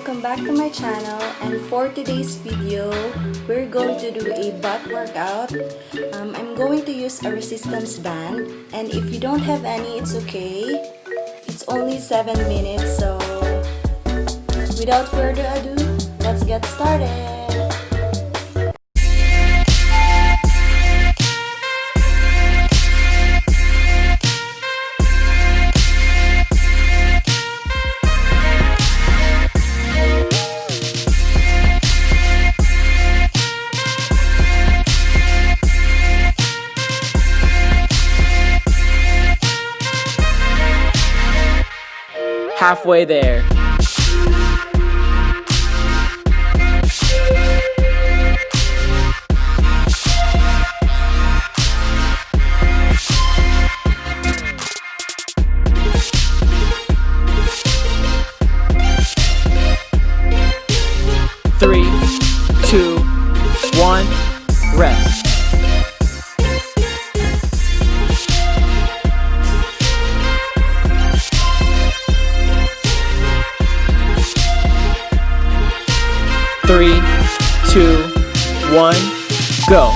welcome back to my channel, and for today's video we're going to do a butt workout. I'm going to use a resistance band, and if you don't have any, it's okay. It's only 7 minutes, so without further ado, let's get started. Halfway there. Three, two, one, rest. 3, 2, 1, go.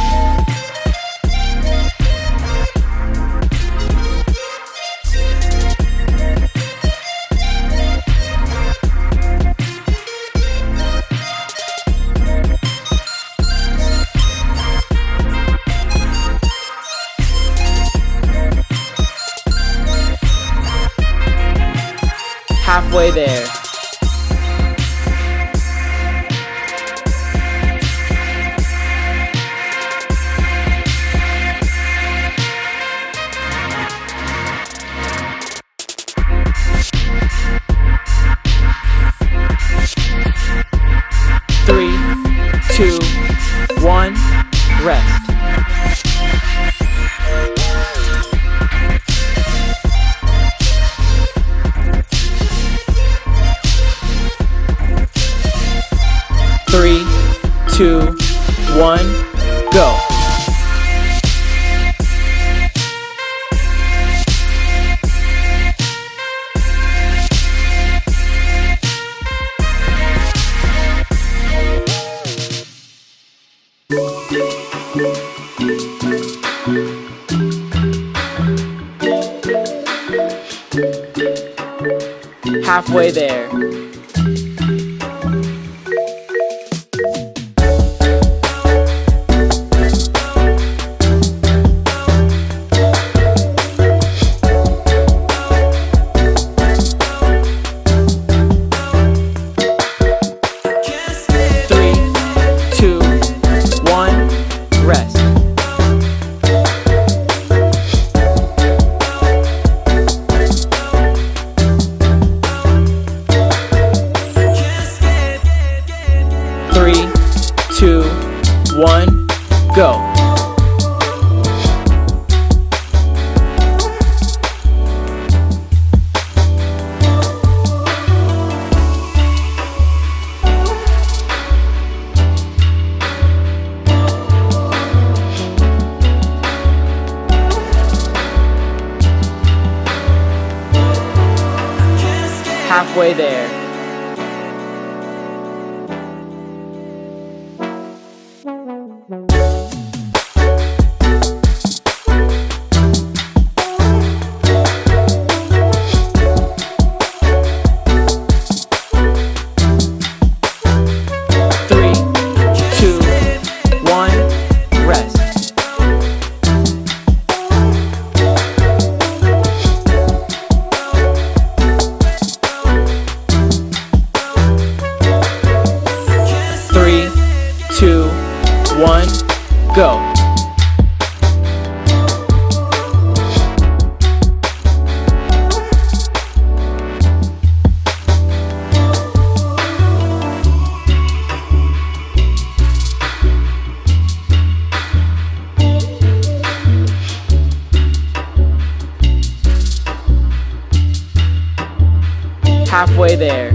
Halfway there. Three, two, one, rest. Three, two, one, go. Halfway there. Three, two, one, rest. Three, two, one, go. Halfway there. Three, two, one, rest. Three, two, one, go. Halfway there.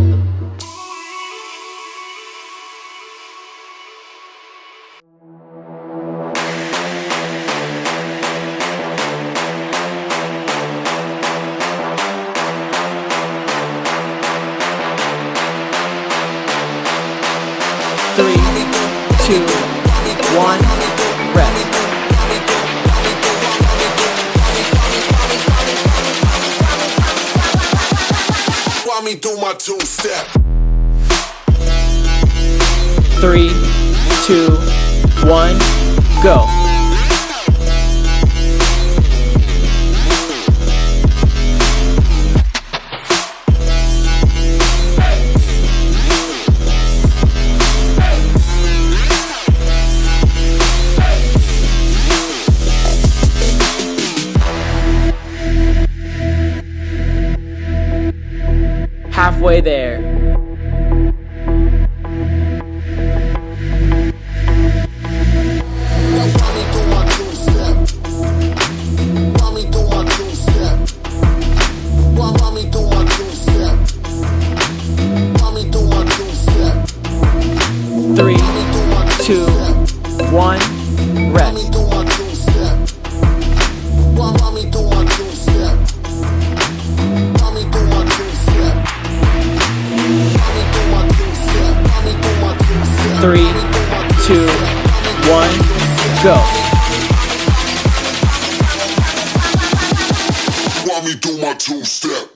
Run me through my two-step. 3, 2, 1, go. Halfway there. Run me through my two-step. Run me through my two-step. Run me through my two-step. Run me through my two-step. 3, 2, 1, Run me rest. through my two-step. Run me through my two-step. Run me through my two-step. Run me through my two-step. Run me through my two-step. 3, 2, 1, go. Run me through my two-step.